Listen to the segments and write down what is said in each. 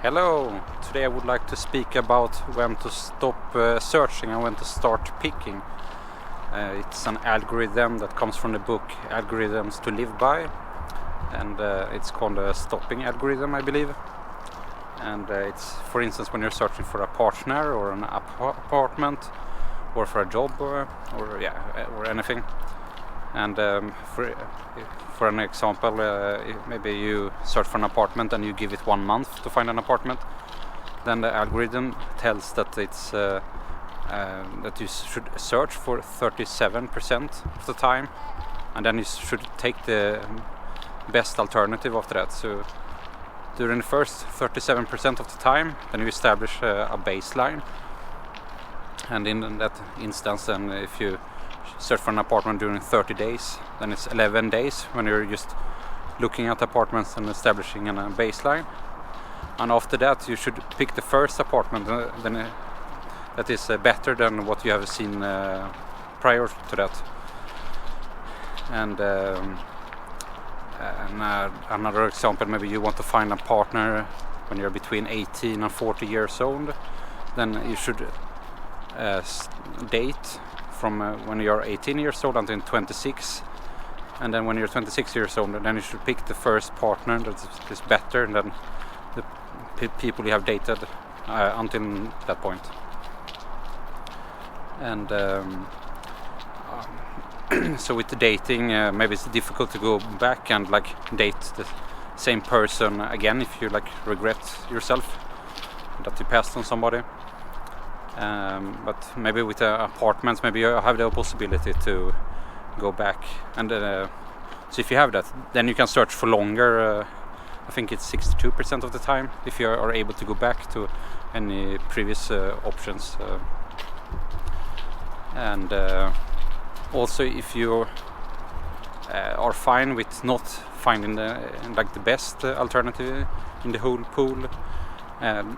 Hello! Today I would like to speak about when to stop searching and when to start picking. It's an algorithm that comes from the book Algorithms to Live By, and it's called a stopping algorithm, I believe. And it's, for instance, when you're searching for a partner or an apartment or for a job or anything. And for an example, maybe you search for an apartment and you give it 1 month to find an apartment. Then the algorithm tells that it's that you should search for 37% of the time, and then you should take the best alternative after that. So during the first 37% of the time, then you establish a baseline. And in that instance, then if you search for an apartment during 30 days, then it's 11 days when you're just looking at apartments and establishing a baseline. And after that, you should pick the first apartment that is better than what you have seen prior to that. And another example, maybe you want to find a partner when you're between 18 and 40 years old, then you should date from when you're 18 years old until 26, and then when you're 26 years old, then you should pick the first partner that is better than the people you have dated until that point. And so with the dating, maybe it's difficult to go back and date the same person again if you regret yourself that you passed on somebody. But maybe with apartments, maybe you have the possibility to go back, and so if you have that, then you can search for longer. I think it's 62% of the time if you are able to go back to any previous options. And also, if you are fine with not finding the best alternative in the whole pool,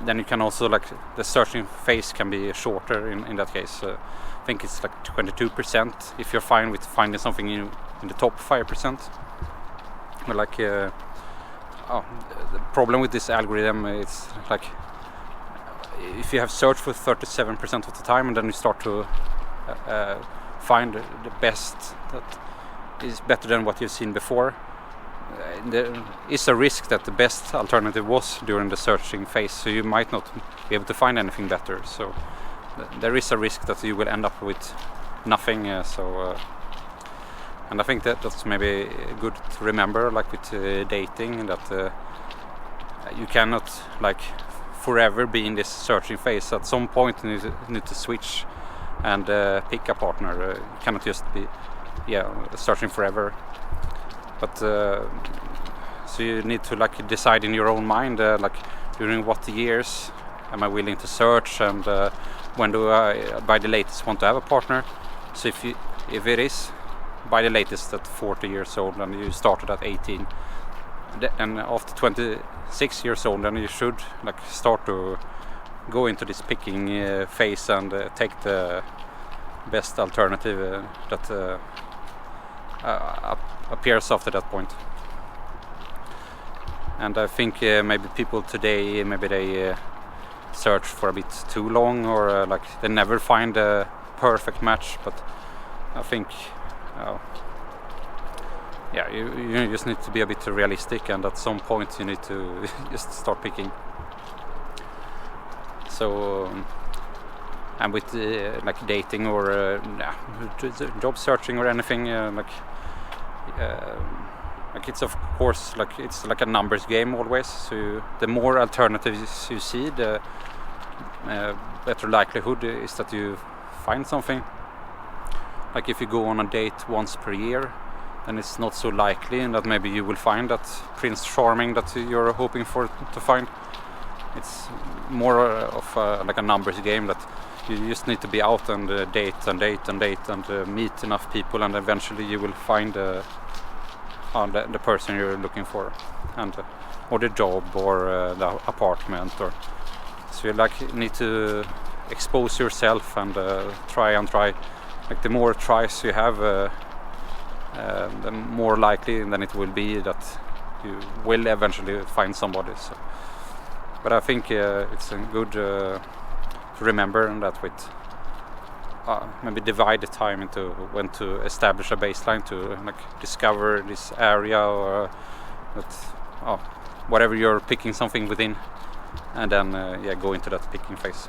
then you can also the searching phase can be shorter in that case. I think it's 22% if you're fine with finding something in the top 5%. But the problem with this algorithm is if you have searched for 37% of the time and then you start to find the best that is better than what you've seen before, there is a risk that the best alternative was during the searching phase, so you might not be able to find anything better. So there is a risk that you will end up with nothing. And I think that's maybe good to remember, with dating, that you cannot forever be in this searching phase. At some point you need to switch and pick a partner. You cannot just be searching forever. But so you need to decide in your own mind during what years am I willing to search, and when do I by the latest want to have a partner. So if it is by the latest at 40 years old and you started at 18, and after 26 years old, then you should start to go into this picking phase and take the best alternative that appears after that point. And I think maybe people today, maybe they search for a bit too long, or they never find a perfect match. But I think you just need to be a bit realistic, and at some point you need to just start picking. So and with dating or job searching or anything, it's of course it's a numbers game always. So the more alternatives you see, the better likelihood is that you find something. If you go on a date once per year, then it's not so likely that maybe you will find that Prince Charming that you're hoping for to find. It's more of a numbers game, that you just need to be out and date and meet enough people, and eventually you will find the person you're looking for, and or the job or the apartment. Or so you need to expose yourself and try. The more tries you have, the more likely then it will be that you will eventually find somebody. So But I think it's good to remember that with maybe divide the time into when to establish a baseline to like discover this area or whatever you're picking something within, and then yeah, go into that picking phase.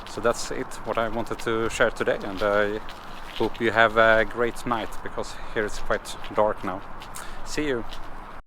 So that's it, what I wanted to share today, and I hope you have a great night, because here it's quite dark now. See you!